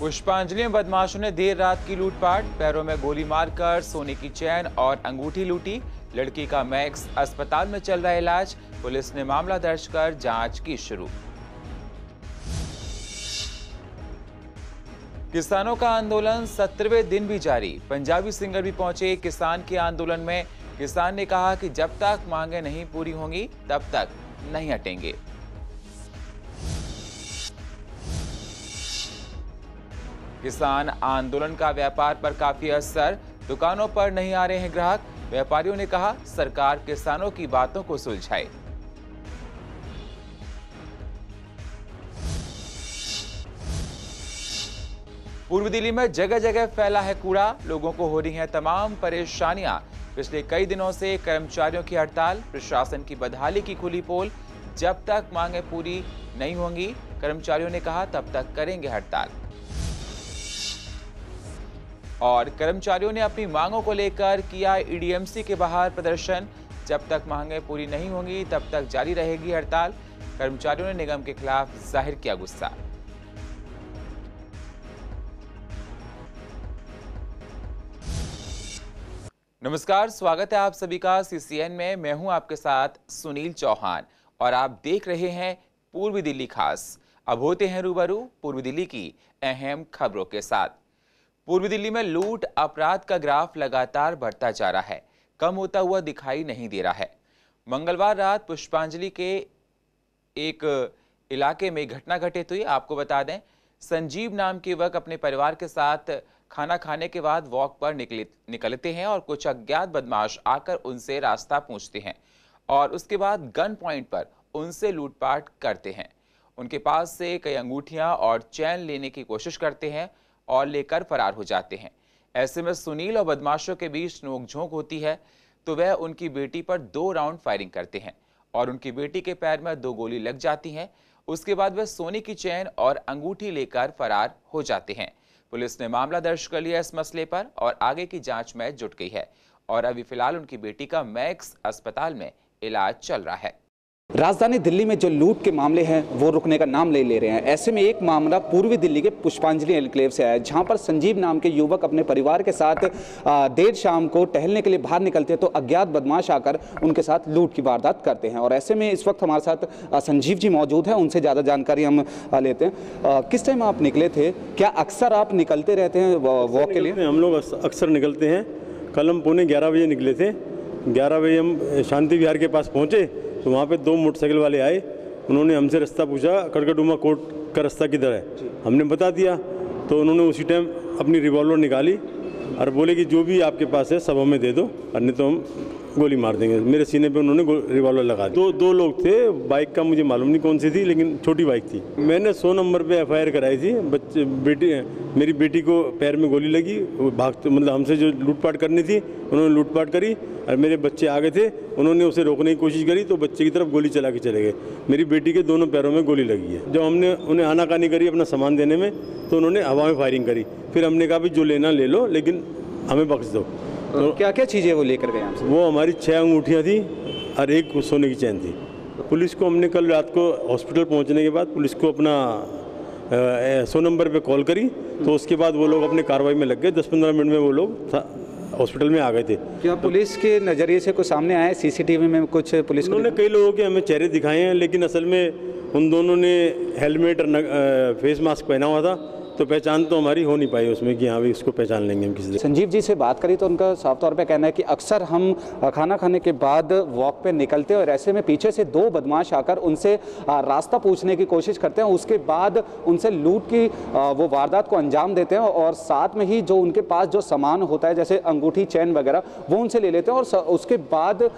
पुष्पांजलि में बदमाशों ने देर रात की लूटपाट, पैरों में गोली मारकर सोने की चैन और अंगूठी लूटी। लड़की का मैक्स अस्पताल में चल रहा इलाज। पुलिस ने मामला दर्ज कर जांच की शुरू। किसानों का आंदोलन 17वें दिन भी जारी। पंजाबी सिंगर भी पहुंचे किसान के आंदोलन में। किसान ने कहा कि जब तक मांगे नहीं पूरी होंगी तब तक नहीं हटेंगे। किसान आंदोलन का व्यापार पर काफी असर, दुकानों पर नहीं आ रहे हैं ग्राहक। व्यापारियों ने कहा सरकार किसानों की बातों को सुलझाए। पूर्व दिल्ली में जगह जगह फैला है कूड़ा, लोगों को हो रही हैं तमाम परेशानियां। पिछले कई दिनों से कर्मचारियों की हड़ताल, प्रशासन की बदहाली की खुली पोल। जब तक मांगे पूरी नहीं होंगी, कर्मचारियों ने कहा, तब तक करेंगे हड़ताल। और कर्मचारियों ने अपनी मांगों को लेकर किया ईडीएमसी के बाहर प्रदर्शन। जब तक मांगें पूरी नहीं होंगी तब तक जारी रहेगी हड़ताल। कर्मचारियों ने निगम के खिलाफ जाहिर किया गुस्सा। नमस्कार, स्वागत है आप सभी का सीसीएन में। मैं हूं आपके साथ सुनील चौहान और आप देख रहे हैं पूर्वी दिल्ली खास। अब होते हैं रूबरू पूर्वी दिल्ली की अहम खबरों के साथ। पूर्वी दिल्ली में लूट अपराध का ग्राफ लगातार बढ़ता जा रहा है, कम होता हुआ दिखाई नहीं दे रहा है। मंगलवार रात पुष्पांजलि के एक इलाके में घटना घटित हुई। आपको बता दें, संजीव नाम के युवक अपने परिवार के साथ खाना खाने के बाद वॉक पर निकलते हैं और कुछ अज्ञात बदमाश आकर उनसे रास्ता पूछते हैं और उसके बाद गन पॉइंट पर उनसे लूटपाट करते हैं। उनके पास से कई अंगूठियां और चैन लेने की कोशिश करते हैं और लेकर फरार हो जाते हैं। ऐसे में सुनील और बदमाशों के बीच नोकझोंक होती है तो वह उनकी बेटी पर 2 राउंड फायरिंग करते हैं और उनकी बेटी के पैर में 2 गोली लग जाती हैं। उसके बाद वह सोने की चैन और अंगूठी लेकर फरार हो जाते हैं। पुलिस ने मामला दर्ज कर लिया इस मसले पर और आगे की जांच में जुट गई है और अभी फिलहाल उनकी बेटी का मैक्स अस्पताल में इलाज चल रहा है। राजधानी दिल्ली में जो लूट के मामले हैं वो रुकने का नाम ले रहे हैं। ऐसे में एक मामला पूर्वी दिल्ली के पुष्पांजलि एन्क्लेव से आया है, जहां पर संजीव नाम के युवक अपने परिवार के साथ देर शाम को टहलने के लिए बाहर निकलते हैं तो अज्ञात बदमाश आकर उनके साथ लूट की वारदात करते हैं। और ऐसे में इस वक्त हमारे साथ संजीव जी मौजूद हैं, उनसे ज़्यादा जानकारी हम लेते हैं। किस टाइम आप निकले थे? क्या अक्सर आप निकलते रहते हैं वॉक के लिए? हम लोग अक्सर निकलते हैं। कल हम पौने 11 बजे निकले थे। 11 बजे हम शांति विहार के पास पहुँचे तो वहाँ पे 2 मोटरसाइकिल वाले आए। उन्होंने हमसे रास्ता पूछा, कड़कड़डूमा कोर्ट का रास्ता किधर है। हमने बता दिया तो उन्होंने उसी टाइम अपनी रिवॉल्वर निकाली और बोले कि जो भी आपके पास है सब हमें दे दो, और नहीं तो हम गोली मार देंगे। मेरे सीने पे उन्होंने रिवॉल्वर लगा दी। दो लोग थे, बाइक का मुझे मालूम नहीं कौन सी थी, लेकिन छोटी बाइक थी। मैंने 100 नंबर पे एफआईआर कराई थी। मेरी बेटी को पैर में गोली लगी, भागते मतलब हमसे जो लूटपाट करनी थी उन्होंने लूटपाट करी और मेरे बच्चे आ गए थे, उन्होंने उसे रोकने की कोशिश करी तो बच्चे की तरफ गोली चला के चले गए। मेरी बेटी के दोनों पैरों में गोली लगी है। जब हमने उन्हें आनाकानी करी अपना सामान देने में तो उन्होंने हवा में फायरिंग करी। फिर हमने कहा भी जो लेना ले लो, लेकिन हमें बख्श दो। तो क्या क्या चीज़ें वो लेकर गए हमसे? वो हमारी 6 अंगूठियाँ थी और 1 सोने की चैन थी। पुलिस को हमने कल रात को हॉस्पिटल पहुंचने के बाद पुलिस को अपना 100 नंबर पे कॉल करी तो उसके बाद वो लोग अपने कार्रवाई में लग गए। 10-15 मिनट में वो लोग हॉस्पिटल में आ गए थे। क्या पुलिस के नज़रिए से कुछ सामने आया? सीसीटीवी में कुछ पुलिस उन्होंने कई लोगों के हमें चेहरे दिखाए हैं, लेकिन असल में उन दोनों ने हेलमेट और फेस मास्क पहना हुआ था तो पहचान तो हमारी हो नहीं पाई उसमें कि हाँ भी इसको पहचान लेंगे हम किसी। संजीव जी से बात करी तो उनका साफ तौर पे कहना है कि अक्सर हम खाना खाने के बाद वॉक पे निकलते हैं और ऐसे में पीछे से 2 बदमाश आकर उनसे रास्ता पूछने की कोशिश करते हैं। उसके बाद उनसे लूट की वो वारदात को अंजाम देते हैं और साथ में ही जो उनके पास जो सामान होता है जैसे अंगूठी चैन वगैरह वो उनसे ले लेते हैं और उसके बाद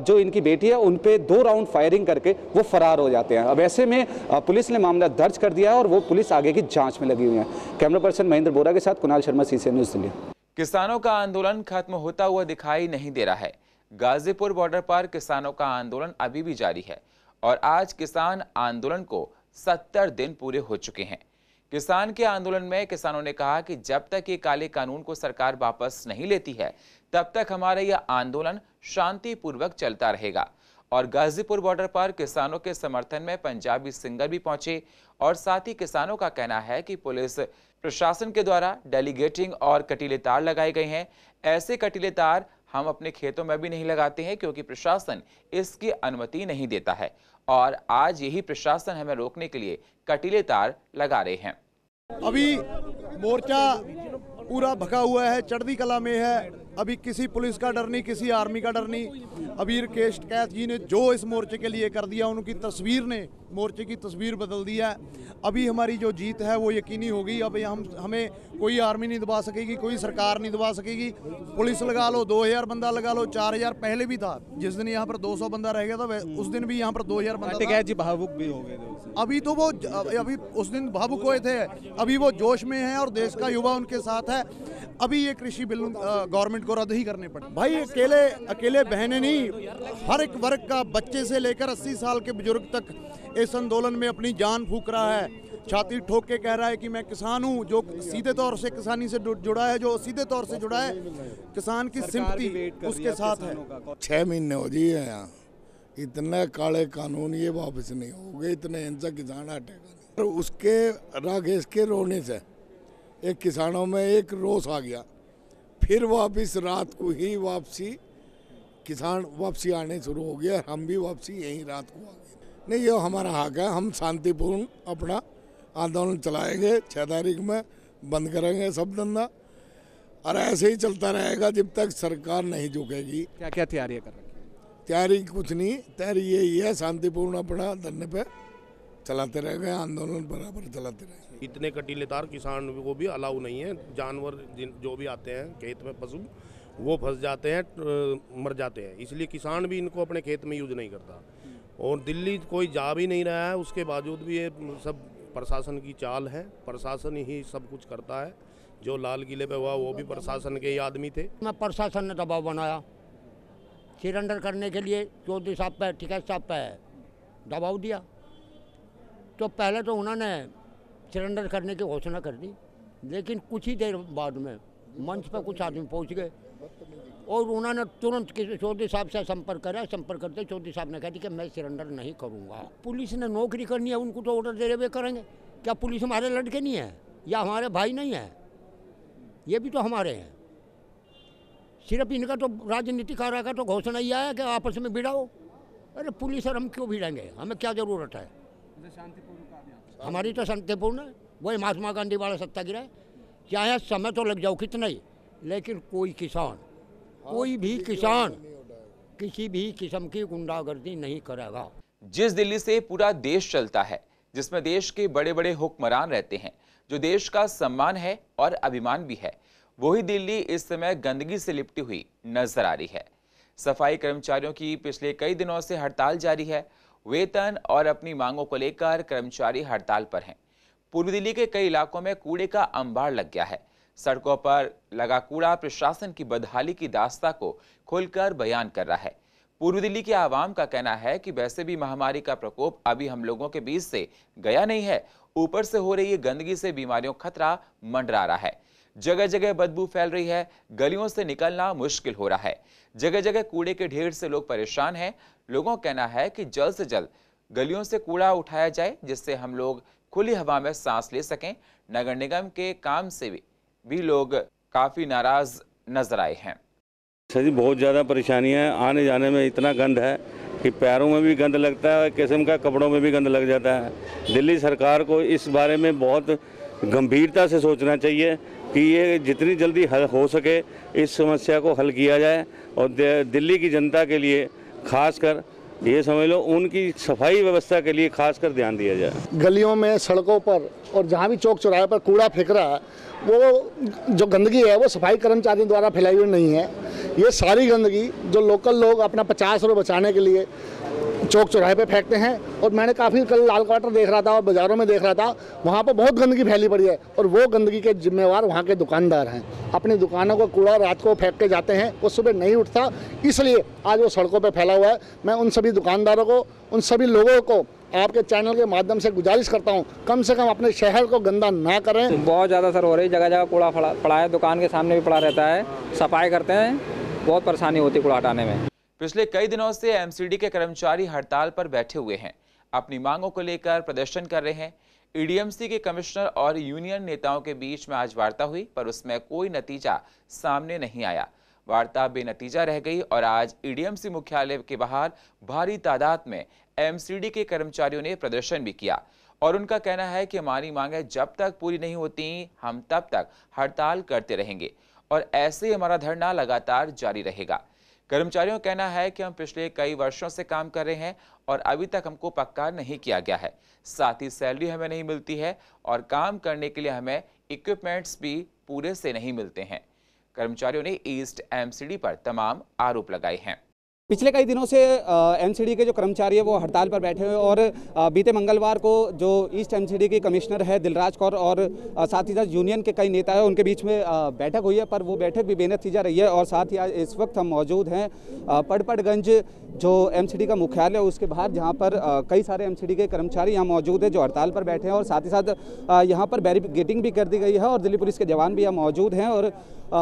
जो इनकी बेटी है उन पर 2 राउंड फायरिंग करके वो फरार हो जाते हैं। अब ऐसे में पुलिस ने मामला दर्ज कर दिया है और वो पुलिस आगे की जाँच में लगी हुई है। कैमरा पर्सन महेंद्र बोरा के साथ कुणाल शर्मा, सीसीएन न्यूज़ दिल्ली। किसानों का आंदोलन खत्म होता हुआ दिखाई नहीं दे रहा है। गाजीपुर बॉर्डर पर किसानों का आंदोलन अभी भी जारी है और आज किसान आंदोलन को 70 दिन पूरे हो चुके हैं। किसान के आंदोलन में किसानों ने कहा कि जब तक ये काले कानून को सरकार वापस नहीं लेती है तब तक हमारा यह आंदोलन शांतिपूर्वक चलता रहेगा। और गाजीपुर बॉर्डर पर किसानों के समर्थन में पंजाबी सिंगर भी पहुंचे और साथ ही किसानों का कहना है कि पुलिस प्रशासन के द्वारा डेलीगेटिंग और कटीले तार लगाए गए हैं। ऐसे कटीले तार हम अपने खेतों में भी नहीं लगाते हैं क्योंकि प्रशासन इसकी अनुमति नहीं देता है और आज यही प्रशासन हमें रोकने के लिए कटीले तार लगा रहे हैं। अभी मोर्चा पूरा भगा हुआ है, चढ़ती कला में है। अभी किसी पुलिस का डर नहीं, किसी आर्मी का डर नहीं। अभी राकेश टिकैत जी ने जो इस मोर्चे के लिए कर दिया, उनकी तस्वीर ने मोर्चे की तस्वीर बदल दी है। अभी हमारी जो जीत है वो यकीनी होगी। अब हमें कोई आर्मी नहीं दबा सकेगी, कोई सरकार नहीं दबा सकेगी। पुलिस लगा लो, 2000 बंदा लगा लो, 4000 पहले भी था। जिस दिन यहाँ पर 200 बंदा रह गया था उस दिन भी यहाँ पर 2000 बंदा था। जी भावुक भी हो गए थे। अभी तो वो अभी उस दिन भावुक हुए थे, अभी वो जोश में हैं और देश का युवा उनके साथ है। अभी ये कृषि बिल गवर्नमेंट को रद्द ही करने पड़े। भाई अकेले बहनें नहीं, हर एक वर्ग का, बच्चे से लेकर 80 साल के बुजुर्ग तक इस आंदोलन में अपनी जान फूंक रहा है। छाती ठोक के कह रहा है कि मैं किसान हूँ। जो सीधे तौर से किसानी से जुड़ा है, जो सीधे तौर से जुड़ा है, किसान की सिंपैथी उसके साथ है। 6 महीने हो जी है यहाँ, इतने काले कानून ये वापस नहीं हो गए, इतने हिंसक किसान हटेगा। और उसके राकेश के रोने से एक किसानों में एक रोष आ गया, फिर वापस रात को ही किसान वापसी आने शुरू हो गया। हम भी वापसी यही रात को आ गए। नहीं, ये हमारा हक है, हम शांतिपूर्ण अपना आंदोलन चलाएंगे। 6 तारीख में बंद करेंगे सब धंधा और ऐसे ही चलता रहेगा जब तक सरकार नहीं झुकेगी। क्या क्या तैयारियां कर रहे हैं? तैयारी कुछ नहीं, तैयारी यही है शांतिपूर्ण अपना धरने पे चलाते रहेंगे, आंदोलन बराबर चलाते रहेंगे। इतने कटीले तार किसान को भी अलाउ नहीं है। जानवर जो भी आते हैं खेत में, पशु वो फंस जाते हैं, मर जाते हैं। इसलिए किसान भी इनको अपने खेत में यूज नहीं करता। और दिल्ली कोई जा भी नहीं रहा है, उसके बावजूद भी ये सब प्रशासन की चाल है। प्रशासन ही सब कुछ करता है। जो लाल किले पे हुआ वो भी प्रशासन के ही आदमी थे। प्रशासन ने दबाव बनाया सरेंडर करने के लिए, चौधरी साहब पे, टिकैत साहब पे दबाव दिया। तो पहले तो उन्होंने सरेंडर करने की घोषणा कर दी, लेकिन कुछ ही देर बाद में मंच पर कुछ आदमी पहुंच गए और उन्होंने तुरंत चौधरी साहब से संपर्क करा। संपर्क करते चौधरी साहब ने कहा कि मैं सरेंडर नहीं करूंगा। पुलिस ने नौकरी करनी है, उनको तो ऑर्डर दे रहे हुए करेंगे। क्या पुलिस हमारे लड़के नहीं है या हमारे भाई नहीं है? ये भी तो हमारे हैं। सिर्फ इनका तो राजनीतिक कार्य का तो घोषणा ही आया कि आपस में भिड़ाओ। अरे पुलिस और हम क्यों भिड़ेंगे? हमें क्या ज़रूरत है? हमारी तो शांतिपूर्ण है। वही महात्मा गांधी वाला सत्ता गिरा है। चाहे समय तो लग जाओ कितना ही, लेकिन कोई भी किसान किसी भी किस्म की गुंडागर्दी नहीं करेगा। जिस दिल्ली से पूरा देश चलता है, जिसमें देश के बड़े बड़े हुक्मरान रहते हैं, जो देश का सम्मान है और अभिमान भी है, वही दिल्ली इस समय गंदगी से लिपटी हुई नजर आ रही है। सफाई कर्मचारियों की पिछले कई दिनों से हड़ताल जारी है। वेतन और अपनी मांगों को लेकर कर्मचारी हड़ताल पर हैं। पूर्वी दिल्ली के कई इलाकों में कूड़े का अंबार लग गया है। सड़कों पर लगा कूड़ा प्रशासन की बदहाली की दास्तां को खुलकर बयान कर रहा है। पूर्वी दिल्ली के आवाम का कहना है कि वैसे भी महामारी का प्रकोप अभी हम लोगों के बीच से गया नहीं है, ऊपर से हो रही है गंदगी से बीमारियों का खतरा मंडरा रहा है। जगह जगह बदबू फैल रही है, गलियों से निकलना मुश्किल हो रहा है। जगह जगह कूड़े के ढेर से लोग परेशान हैं। लोगों का कहना है कि जल्द से जल्द गलियों से कूड़ा उठाया जाए, जिससे हम लोग खुली हवा में सांस ले सकें। नगर निगम के काम से भी लोग काफी नाराज नजर आए हैं। सर जी, बहुत ज़्यादा परेशानी है। आने जाने में इतना गंद है कि पैरों में भी गंद लगता है, किस्म का कपड़ों में भी गंद लग जाता है। दिल्ली सरकार को इस बारे में बहुत गंभीरता से सोचना चाहिए कि ये जितनी जल्दी हल हो सके इस समस्या को हल किया जाए और दिल्ली की जनता के लिए खासकर ये समझ लो उनकी सफाई व्यवस्था के लिए खासकर ध्यान दिया जाए। गलियों में, सड़कों पर और जहाँ भी चौक चौराहे पर कूड़ा फेंक रहा है, वो जो गंदगी है वो सफाई कर्मचारियों द्वारा फैलाई हुई नहीं है। ये सारी गंदगी जो लोकल लोग अपना 50 रुपये बचाने के लिए चौक चौराहे पे फेंकते हैं। और मैंने काफ़ी कल लाल क्वार्टर देख रहा था और बाज़ारों में देख रहा था, वहाँ पर बहुत गंदगी फैली पड़ी है और वो गंदगी के जिम्मेवार वहाँ के दुकानदार हैं। अपनी दुकानों को कूड़ा रात को फेंक के जाते हैं, वो सुबह नहीं उठता, इसलिए आज वो सड़कों पर फैला हुआ है। मैं उन सभी दुकानदारों को, उन सभी लोगों को आपके चैनल के माध्यम से गुजारिश करता हूँ, कम से कम अपने शहर को गंदा ना करें। बहुत ज़्यादा सर हो रही, जगह जगह कूड़ा पड़ा है, दुकान के सामने भी पड़ा रहता है, सफाई करते हैं, बहुत परेशानी होती है कूड़ा हटाने में। पिछले कई दिनों से एमसीडी के कर्मचारी हड़ताल पर बैठे हुए हैं, अपनी मांगों को लेकर प्रदर्शन कर रहे हैं। ईडीएमसी के कमिश्नर और यूनियन नेताओं के बीच में आज वार्ता हुई, पर उसमें कोई नतीजा सामने नहीं आया। वार्ता बेनतीजा रह गई और आज ईडीएमसी मुख्यालय के बाहर भारी तादाद में एमसीडी के कर्मचारियों ने प्रदर्शन भी किया और उनका कहना है कि हमारी मांगें जब तक पूरी नहीं होती हम तब तक हड़ताल करते रहेंगे और ऐसे ही हमारा धरना लगातार जारी रहेगा। कर्मचारियों का कहना है कि हम पिछले कई वर्षों से काम कर रहे हैं और अभी तक हमको पक्का नहीं किया गया है, साथ ही सैलरी हमें नहीं मिलती है और काम करने के लिए हमें इक्विपमेंट्स भी पूरे से नहीं मिलते हैं। कर्मचारियों ने ईस्ट एमसीडी पर तमाम आरोप लगाए हैं। पिछले कई दिनों से एमसीडी के जो कर्मचारी है वो हड़ताल पर बैठे हुए और बीते मंगलवार को जो ईस्ट एमसीडी की कमिश्नर है दिलराज कौर और साथ ही साथ यूनियन के कई नेता हैं उनके बीच में बैठक हुई है, पर वो बैठक भी बेनतीजा रही है। और साथ ही आज इस वक्त हम मौजूद हैं पड़पड़गंज जो एमसीडी का मुख्यालय है उसके बाहर, जहाँ पर कई सारे एमसीडी के कर्मचारी यहाँ मौजूद हैं जो हड़ताल पर बैठे हैं और साथ ही साथ यहाँ पर बैरिकेडिंग भी कर दी गई है और दिल्ली पुलिस के जवान भी यहाँ मौजूद हैं और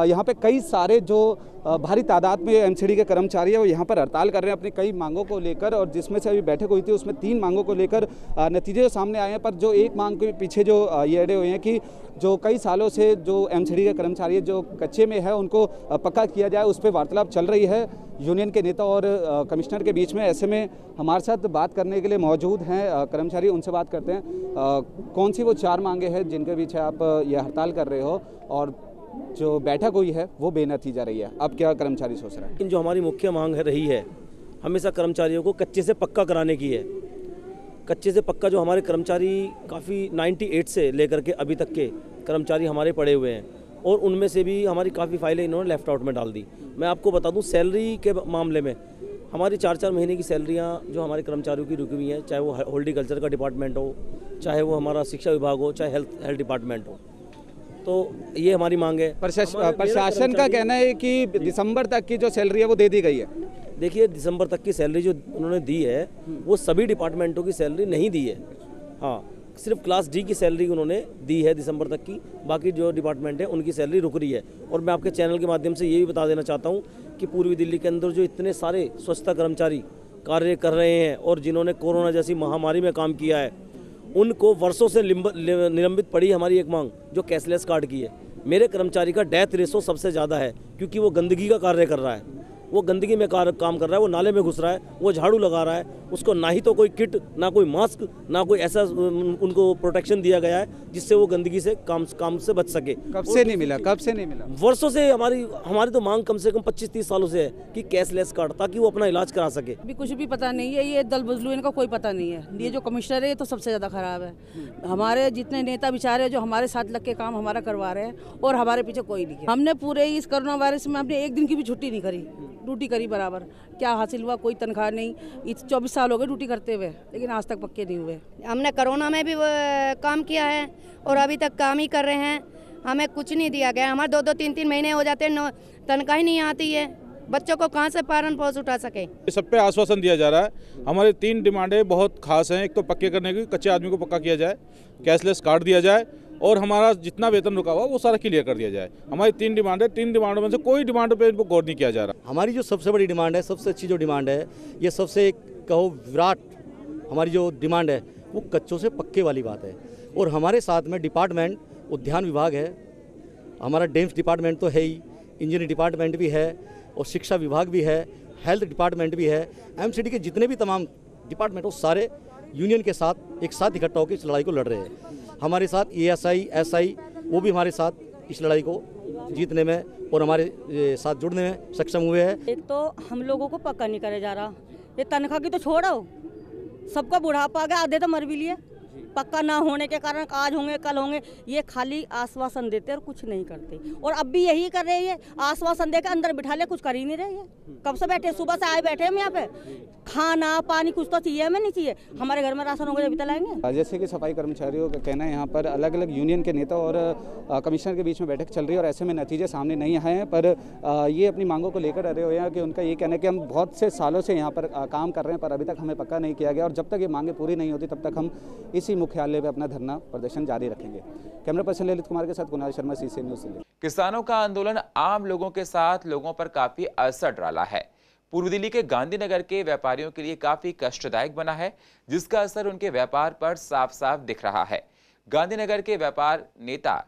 यहाँ पे कई सारे जो भारी तादाद में एमसीडी के कर्मचारी है वो यहाँ पर हड़ताल कर रहे हैं अपनी कई मांगों को लेकर। और जिसमें से अभी बैठक हुई थी उसमें 3 मांगों को लेकर नतीजे सामने आए हैं, पर जो एक मांग के पीछे जो ये अड़े हुए हैं कि जो कई सालों से जो एमसीडी के कर्मचारी जो कच्चे में है उनको पक्का किया जाए, उस पर वार्तालाप चल रही है यूनियन के नेता और कमिश्नर के बीच में। ऐसे में हमारे साथ बात करने के लिए मौजूद हैं कर्मचारी, उनसे बात करते हैं कौन सी वो 4 मांगे हैं जिनके पीछे आप ये हड़ताल कर रहे हो और जो बैठक हुई है वो बेनतीजा रही है। अब क्या कर्मचारी सोच रहे हैं? जो हमारी मुख्य मांग है रही है हमेशा कर्मचारियों को कच्चे से पक्का कराने की है। कच्चे से पक्का जो हमारे कर्मचारी काफ़ी 98 से लेकर के अभी तक के कर्मचारी हमारे पड़े हुए हैं और उनमें से भी हमारी काफ़ी फाइलें इन्होंने लेफ्ट आउट में डाल दी। मैं आपको बता दूं सैलरी के मामले में हमारी 4-4 महीने की सैलरियां जो हमारे कर्मचारियों की रुकी हुई हैं, चाहे वो हॉर्टिकल्चर का डिपार्टमेंट हो, चाहे वो हमारा शिक्षा विभाग हो, चाहे हेल्थ डिपार्टमेंट हो, तो ये हमारी मांग है। प्रशासन का कहना है कि दिसंबर तक की जो सैलरी है वो दे दी गई है। देखिए दिसंबर तक की सैलरी जो उन्होंने दी है वो सभी डिपार्टमेंटों की सैलरी नहीं दी है। हाँ, सिर्फ क्लास डी की सैलरी उन्होंने दी है दिसंबर तक की, बाकी जो डिपार्टमेंट है उनकी सैलरी रुक रही है। और मैं आपके चैनल के माध्यम से ये भी बता देना चाहता हूँ कि पूर्वी दिल्ली के अंदर जो इतने सारे स्वच्छता कर्मचारी कार्य कर रहे हैं और जिन्होंने कोरोना जैसी महामारी में काम किया है उनको वर्षों से निलंबित पड़ी हमारी एक मांग जो कैशलेस कार्ड की है। मेरे कर्मचारी का डेथ रेशो सबसे ज़्यादा है क्योंकि वो गंदगी का कार्य कर रहा है, वो गंदगी में काम कर रहा है, वो नाले में घुस रहा है, वो झाड़ू लगा रहा है, उसको ना ही तो कोई किट, ना कोई मास्क, ना कोई ऐसा उनको प्रोटेक्शन दिया गया है जिससे वो गंदगी से काम से बच सके। कब से नहीं मिला? वर्षों से हमारी तो मांग कम से कम 25-30 सालों से है कि कैशलेस कार्ड, ताकि वो अपना इलाज करा सके। अभी कुछ भी पता नहीं है, ये दल बदलू इनका कोई पता नहीं है। ये जो कमिश्नर है ये तो सबसे ज़्यादा खराब है। हमारे जितने नेता बेचारे जो हमारे साथ लग के काम हमारा करवा रहे हैं और हमारे पीछे कोई नहीं है। हमने पूरे इस कोरोना वायरस में हमने एक दिन की भी छुट्टी नहीं करी, ड्यूटी करी बराबर। क्या हासिल हुआ? कोई तनख्वाह नहीं। 24 साल हो गए ड्यूटी करते हुए, लेकिन आज तक पक्के नहीं हुए। हमने कोरोना में भी काम किया है और अभी तक काम ही कर रहे हैं, हमें कुछ नहीं दिया गया। हमारे 2-2, 3-3 महीने हो जाते हैं, तनख्वाह ही नहीं आती है। बच्चों को कहाँ से पालन पोष उठा सके। सब पे आश्वासन दिया जा रहा है। हमारी 3 डिमांडें बहुत खास हैं। एक तो पक्के करने की, कच्चे आदमी को पक्का किया जाए, कैशलेस कार्ड दिया जाए और हमारा जितना वेतन रुका हुआ वो सारा क्लियर कर दिया जाए। हमारी 3 डिमांड है, 3 डिमांडों में से कोई डिमांड पे इनको गौर नहीं किया जा रहा। हमारी जो सबसे बड़ी डिमांड है, सबसे अच्छी जो डिमांड है, ये सबसे कहो विराट हमारी जो डिमांड है वो कच्चों से पक्के वाली बात है। और हमारे साथ में डिपार्टमेंट उद्यान विभाग है, हमारा डेम्स डिपार्टमेंट तो है ही, इंजीनियरिंग डिपार्टमेंट भी है और शिक्षा विभाग भी है, हेल्थ डिपार्टमेंट भी है। एमसीडी के जितने भी तमाम डिपार्टमेंट वो सारे यूनियन के साथ एक साथ इकट्ठा होकर इस लड़ाई को लड़ रहे हैं। हमारे साथ एएसआई, एसआई वो भी हमारे साथ इस लड़ाई को जीतने में और हमारे साथ जुड़ने में सक्षम हुए हैं। एक तो हम लोगों को पक्का नहीं करे जा रहा, ये तनख्वाह की तो छोड़ो, सबका बुढ़ापा आ गया, आधे तो मर भी लिए। पक्का ना होने के कारण आज होंगे कल होंगे, ये खाली आश्वासन देते और कुछ नहीं करते। और अब भी यही कर रहे हैं, आश्वासन देकर अंदर बिठा ले, कुछ कर ही नहीं रहे हैं। कब से बैठे, सुबह से आए बैठे हम यहाँ पे। खाना पानी कुछ तो चाहिए, हमें नहीं चाहिए। हमारे घर में राशन होगा जब लाएंगे। जैसे कि सफाई कर्मचारियों का कहना है यहाँ पर अलग अलग यूनियन के नेता और कमिश्नर के बीच में बैठक चल रही है और ऐसे में नतीजे सामने नहीं आए हैं, पर ये अपनी मांगों को लेकर अड़े हुए हैं कि उनका ये कहना है कि हम बहुत से सालों से यहाँ पर काम कर रहे हैं पर अभी तक हमें पक्का नहीं किया गया और जब तक ये मांगें पूरी नहीं होती तब तक हम इसी मुख्यालय पर अपना धरना प्रदर्शन जारी रखेंगे। कैमरा पर्सन ललित कुमार के साथ कुणाल शर्मा, CCN न्यूज़ दिल्ली। किसानों का आंदोलन आम लोगों के साथ लोगों पर काफी असर डाला है। पूर्व दिल्ली के गांधीनगर के व्यापारियों के लिए काफी कष्टदायक बना है, जिसका असर उनके व्यापार पर साफ साफ दिख रहा है। गांधीनगर के व्यापार नेता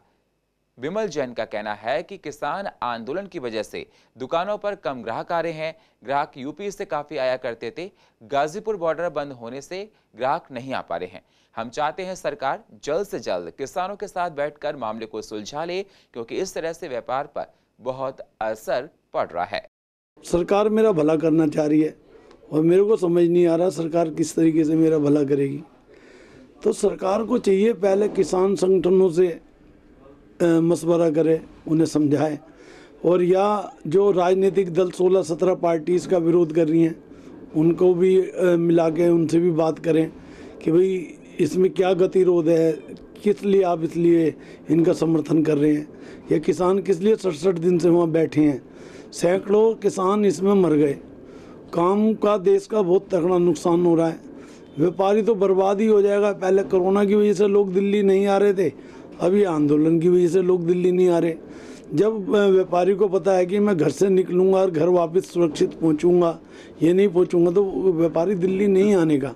विमल जैन का कहना है कि किसान आंदोलन की वजह से दुकानों पर कम ग्राहक आ रहे हैं। ग्राहक यूपी से काफी आया करते थे, गाजीपुर बॉर्डर बंद होने से ग्राहक नहीं आ पा रहे हैं। हम चाहते हैं सरकार जल्द से जल्द किसानों के साथ बैठकर मामले को सुलझा ले, क्योंकि इस तरह से व्यापार पर बहुत असर पड़ रहा है। सरकार मेरा भला करना चाह रही है और मेरे को समझ नहीं आ रहा सरकार किस तरीके से मेरा भला करेगी। तो सरकार को चाहिए पहले किसान संगठनों से मशवरा करे, उन्हें समझाए, और या जो राजनीतिक दल 16-17 पार्टीज़ का विरोध कर रही हैं उनको भी मिला के उनसे भी बात करें कि भाई इसमें क्या गतिरोध है, किस लिए आप इसलिए इनका समर्थन कर रहे हैं, या किसान किस लिए 67 दिन से वहाँ बैठे हैं। सैकड़ों किसान इसमें मर गए, काम का देश का बहुत तगड़ा नुकसान हो रहा है, व्यापारी तो बर्बाद ही हो जाएगा। पहले कोरोना की वजह से लोग दिल्ली नहीं आ रहे थे, अभी आंदोलन की वजह से लोग दिल्ली नहीं आ रहे। जब व्यापारी को पता है कि मैं घर से निकलूंगा और घर वापस सुरक्षित पहुंचूंगा, ये नहीं पहुंचूंगा, तो व्यापारी दिल्ली नहीं आने का,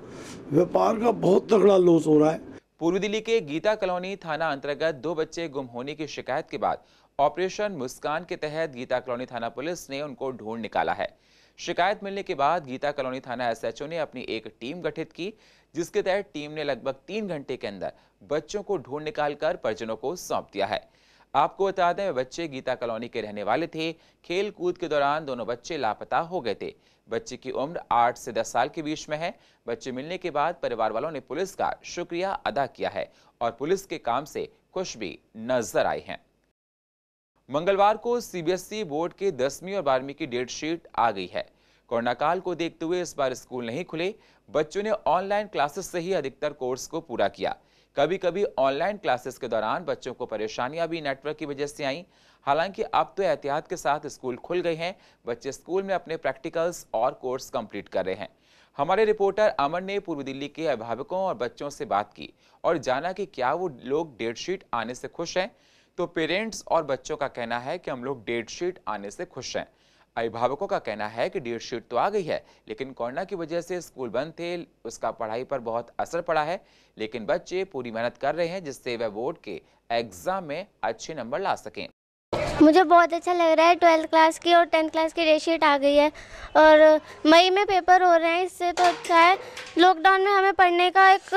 व्यापार का बहुत तगड़ा लॉस हो रहा है। पूर्वी दिल्ली के गीता कॉलोनी थाना अंतर्गत 2 बच्चे गुम होने की शिकायत के बाद ऑपरेशन मुस्कान के तहत गीता कॉलोनी थाना पुलिस ने उनको ढूंढ निकाला है। शिकायत मिलने के बाद गीता कॉलोनी थाना SHO ने अपनी एक टीम गठित की, जिसके तहत टीम ने लगभग 3 घंटे के अंदर बच्चों को ढूंढ निकालकर परिजनों को सौंप दिया है। आपको बता दें, वे बच्चे गीता कॉलोनी के रहने वाले थे। खेल कूद के दौरान दोनों बच्चे लापता हो गए थे। बच्चे की उम्र 8 से 10 साल के बीच में है। बच्चे मिलने के बाद परिवार वालों ने पुलिस का शुक्रिया अदा किया है और पुलिस के काम से खुश भी नजर आए हैं। मंगलवार को CBSE बोर्ड के 10वीं और 12वीं की डेट शीट आ गई है। कोरोना काल को देखते हुए इस बार स्कूल नहीं खुले। बच्चों ने ऑनलाइन क्लासेस से ही अधिकतर कोर्स को पूरा किया। कभी कभी ऑनलाइन क्लासेस के दौरान बच्चों को परेशानियां भी नेटवर्क की वजह से आई। हालांकि अब तो एहतियात के साथ स्कूल खुल गए हैं। बच्चे स्कूल में अपने प्रैक्टिकल्स और कोर्स कंप्लीट कर रहे हैं। हमारे रिपोर्टर अमन ने पूर्वी दिल्ली के अभिभावकों और बच्चों से बात की और जाना कि क्या वो लोग डेट शीट आने से खुश हैं। तो पेरेंट्स और बच्चों का कहना है कि हम लोग डेट शीट आने से खुश हैं। अभिभावकों का कहना है कि डेट शीट तो आ गई है, लेकिन कोरोना की वजह से स्कूल बंद थे, उसका पढ़ाई पर बहुत असर पड़ा है। लेकिन बच्चे पूरी मेहनत कर रहे हैं जिससे वे बोर्ड के एग्जाम में अच्छे नंबर ला सकें। मुझे बहुत अच्छा लग रहा है। 12th क्लास की और 10th क्लास की डेट शीट आ गई है और मई में पेपर हो रहे हैं, इससे तो अच्छा है। लॉकडाउन में हमें पढ़ने का एक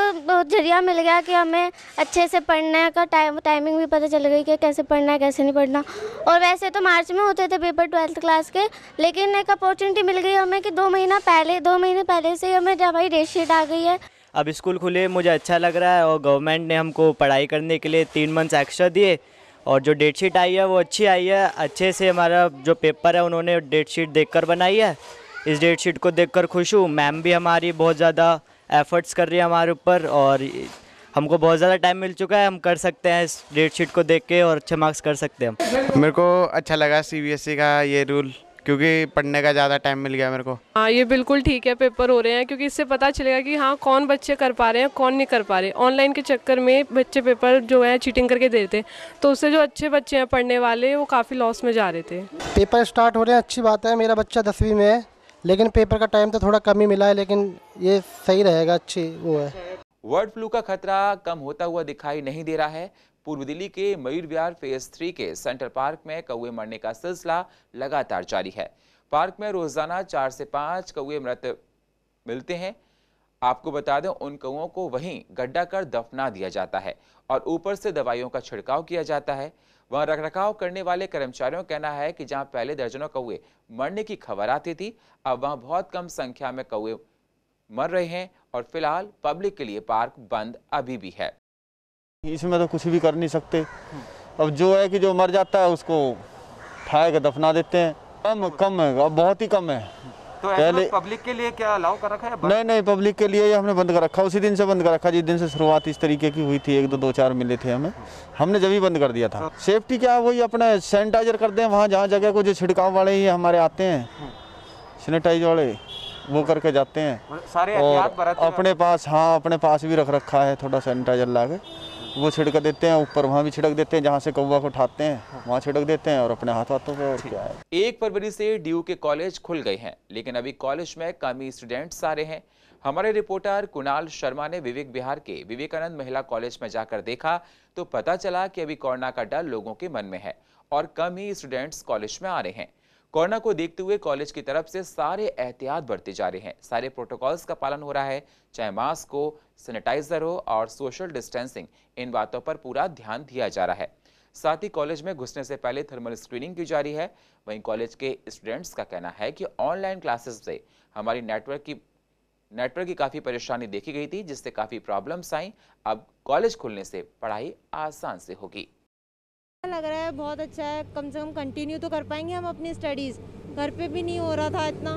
जरिया मिल गया कि हमें अच्छे से पढ़ने का टाइमिंग भी पता चल गई कि कैसे पढ़ना है कैसे नहीं पढ़ना। और वैसे तो मार्च में होते थे पेपर 12th क्लास के, लेकिन एक अपॉर्चुनिटी मिल गई हमें कि 2 महीने पहले से हमें हमारी डेट शीट आ गई है। अब स्कूल खुले, मुझे अच्छा लग रहा है और गवर्नमेंट ने हमको पढ़ाई करने के लिए 3 मंथ्स एक्स्ट्रा दिए और जो डेट शीट आई है वो अच्छी आई है। अच्छे से हमारा जो पेपर है उन्होंने डेट शीट देखकर बनाई है। इस डेट शीट को देखकर खुश हूँ। मैम भी हमारी बहुत ज़्यादा एफर्ट्स कर रही है हमारे ऊपर और हमको बहुत ज़्यादा टाइम मिल चुका है। हम कर सकते हैं इस डेट शीट को देख के और अच्छे मार्क्स कर सकते हैं। मेरे को अच्छा लगा CBSE का ये रूल, क्योंकि पढ़ने का ज़्यादा टाइम मिल गया मेरे को। हाँ, ये बिल्कुल ठीक है, पेपर हो रहे हैं क्योंकि इससे पता चलेगा कि हाँ कौन बच्चे कर पा रहे हैं कौन नहीं कर पा रहे। ऑनलाइन के चक्कर में बच्चे पेपर जो है चीटिंग करके देते हैं, तो उससे जो अच्छे बच्चे हैं पढ़ने वाले वो काफ़ी लॉस में जा रहे थे। पेपर स्टार्ट हो रहे हैं, अच्छी बात है। मेरा बच्चा 10वीं में है, लेकिन पेपर का टाइम तो थोड़ा कम ही मिला है, लेकिन ये सही रहेगा, अच्छी वो है। बर्ड फ्लू का खतरा कम होता हुआ दिखाई नहीं दे रहा है। पूर्वी दिल्ली के मयूर विहार फेज 3 के सेंटर पार्क में कौवे मरने का सिलसिला लगातार जारी है। पार्क में रोजाना 4 से 5 कौवे मृत मिलते हैं। आपको बता दें, उन कौवों को वहीं गड्ढा कर दफना दिया जाता है और ऊपर से दवाइयों का छिड़काव किया जाता है। वहां रखरखाव करने वाले कर्मचारियों का कहना है कि जहां पहले दर्जनों कौवे मरने की खबर आती थी, अब वहां बहुत कम संख्या में कौवे मर रहे हैं और फिलहाल पब्लिक के लिए पार्क बंद अभी भी है। इसमें तो कुछ भी कर नहीं सकते। अब जो है कि जो मर जाता है उसको उठा के दफना देते हैं। कम है, अब बहुत ही कम है। तो पहले पब्लिक के लिए क्या अलाउ कर रखा है? नहीं, पब्लिक के लिए हमने बंद कर रखा। उसी दिन से बंद कर रखा जिस दिन से शुरुआत इस तरीके की हुई थी। 1-2-4 मिले थे हमें, हमने जब ही बंद कर दिया था। सेफ्टी क्या, वही अपना सैनिटाइजर करते हैं वहाँ जहाँ जगह को, जो छिड़काव वाले ही हमारे आते हैं सैनिटाइजर वाले, वो करके जाते हैं। सारे और अपने पास भी रख रखा है थोड़ा सैनिटाइजर ला के, वो छिड़क देते हैं, ऊपर वहाँ भी छिड़क देते हैं, जहाँ से कौवा को उठाते हैं वहाँ छिड़क देते हैं और अपने हाथों पे। और क्या है, 1 फरवरी से DU के कॉलेज खुल गए हैं, लेकिन अभी कॉलेज में कम ही स्टूडेंट्स आ रहे हैं। हमारे रिपोर्टर कुणाल शर्मा ने विवेक विहार के विवेकानंद महिला कॉलेज में जाकर देखा तो पता चला कि अभी कोरोना का डर लोगों के मन में है और कम ही स्टूडेंट्स कॉलेज में आ रहे हैं। कोरोना को देखते हुए कॉलेज की तरफ से सारे एहतियात बरते जा रहे हैं, सारे प्रोटोकॉल्स का पालन हो रहा है, चाहे मास्क हो, सैनिटाइजर हो और सोशल डिस्टेंसिंग, इन बातों पर पूरा ध्यान दिया जा रहा है। साथ ही कॉलेज में घुसने से पहले थर्मल स्क्रीनिंग की जा रही है। वहीं कॉलेज के स्टूडेंट्स का कहना है कि ऑनलाइन क्लासेस से हमारी नेटवर्क की काफ़ी परेशानी देखी गई थी, जिससे काफ़ी प्रॉब्लम्स आई। अब कॉलेज खुलने से पढ़ाई आसान से होगी। लग रहा है बहुत अच्छा है, कम से कम कंटिन्यू तो कर पाएंगे हम अपनी स्टडीज़। घर पे भी नहीं हो रहा था इतना,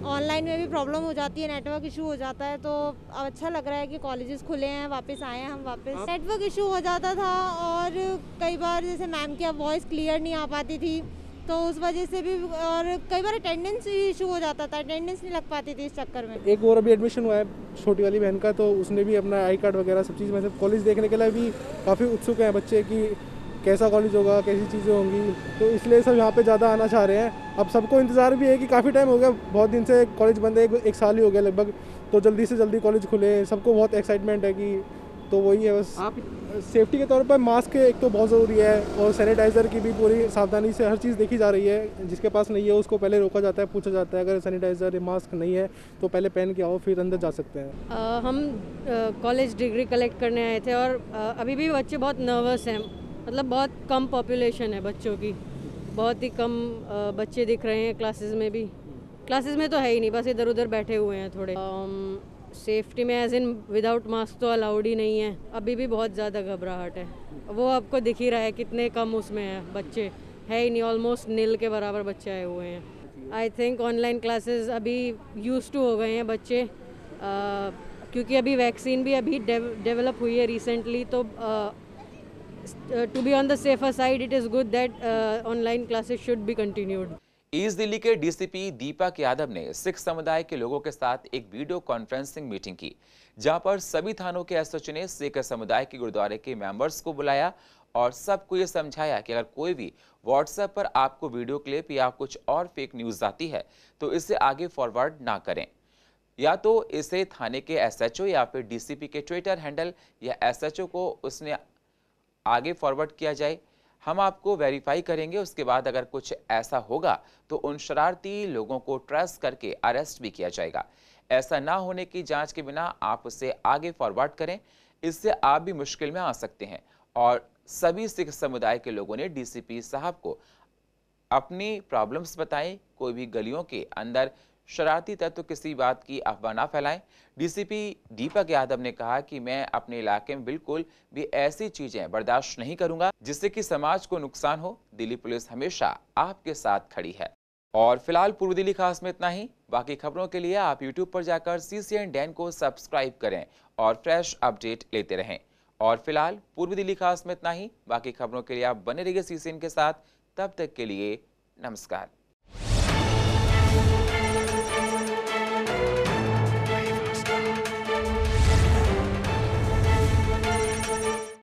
ऑनलाइन में भी प्रॉब्लम हो जाती है, नेटवर्क इशू हो जाता है, तो अब अच्छा लग रहा है कि कॉलेजेस खुले हैं, वापस आए हैं हम वापस। नेटवर्क इशू हो जाता था और कई बार जैसे मैम की वॉइस क्लियर नहीं आ पाती थी, तो उस वजह से भी, और कई बार अटेंडेंस इशू हो जाता था, अटेंडेंस नहीं लग पाती थी इस चक्कर में। एक और अभी एडमिशन हुआ है छोटी वाली बहन का, तो उसने भी अपना आई कार्ड वगैरह सब चीज़ में से कॉलेज देखने के लिए भी काफ़ी उत्सुक हैं बच्चे कि कैसा कॉलेज होगा, कैसी चीज़ें होंगी, तो इसलिए सब यहाँ पे ज़्यादा आना चाह रहे हैं। अब सबको इंतज़ार भी है कि काफ़ी टाइम हो गया, बहुत दिन से कॉलेज बंद है, एक साल ही हो गया लगभग, तो जल्दी से जल्दी कॉलेज खुले, सबको बहुत एक्साइटमेंट है कि, तो वही है बस। आप सेफ्टी के तौर पर मास्क एक तो बहुत ज़रूरी है और सैनिटाइज़र की भी पूरी सावधानी से हर चीज़ देखी जा रही है। जिसके पास नहीं है उसको पहले रोका जाता है, पूछा जाता है, अगर सैनिटाइज़र मास्क नहीं है तो पहले पहन के आओ, फिर अंदर जा सकते हैं। हम कॉलेज डिग्री कलेक्ट करने आए थे और अभी भी बच्चे बहुत नर्वस हैं, मतलब बहुत कम पॉपुलेशन है बच्चों की, बहुत ही कम बच्चे दिख रहे हैं क्लासेस में भी। क्लासेस में तो है ही नहीं, बस इधर उधर बैठे हुए हैं थोड़े। सेफ्टी में एज इन विदाउट मास्क तो अलाउड ही नहीं है, अभी भी बहुत ज़्यादा घबराहट है। वो आपको दिख ही रहा है कितने कम उसमें है बच्चे, है ही नहीं, ऑलमोस्ट नील के बराबर बच्चे आए हुए हैं। आई थिंक ऑनलाइन क्लासेस अभी यूज टू हो गए हैं बच्चे, क्योंकि अभी वैक्सीन भी अभी डेवलप हुई है रिसेंटली, तो to be on the safer side, it is good that online classes should be continued. East Delhi के DCP दीपक यादव ने सिख समुदाय के लोगों के साथ एक वीडियो कॉन्फ्रेंसिंग मीटिंग की, जहां पर सभी थानों के SHO ने सिख समुदाय के गुरुद्वारे के मेंबर्स को बुलाया और सबको ये समझाया कि अगर कोई भी व्हाट्सएप पर आपको वीडियो क्लिप या कुछ और फेक न्यूज़ आती है तो इसे आगे फॉरवर्ड ना करें, या तो इसे थाने के SHO या फिर DCP के ट्विटर हैंडल या SHO को उसने आगे फॉरवर्ड किया जाए। हम आपको वेरीफाई करेंगे, उसके बाद अगर कुछ ऐसा होगा तो उन शरारती लोगों को ट्रेस करके अरेस्ट भी किया जाएगा। ऐसा ना होने की जांच के बिना आप उसे आगे फॉरवर्ड करें, इससे आप भी मुश्किल में आ सकते हैं। और सभी सिख समुदाय के लोगों ने DCP साहब को अपनी प्रॉब्लम्स बताएं, कोई भी गलियों के अंदर शरारती तत्व किसी बात की अफवाह ना फैलाएं। DCP दीपक यादव ने कहा कि मैं अपने इलाके में बिल्कुल भी ऐसी चीजें बर्दाश्त नहीं करूंगा जिससे कि समाज को नुकसान हो। दिल्ली पुलिस हमेशा आपके साथ खड़ी है। और फिलहाल पूर्व दिल्ली खास में इतना ही। बाकी खबरों के लिए आप YouTube पर जाकर CCN डैन को सब्सक्राइब करें और फ्रेश अपडेट लेते रहें। और फिलहाल पूर्व दिल्ली खास में इतना ही। बाकी खबरों के लिए आप बने रहिए CCN के साथ। तब तक के लिए नमस्कार।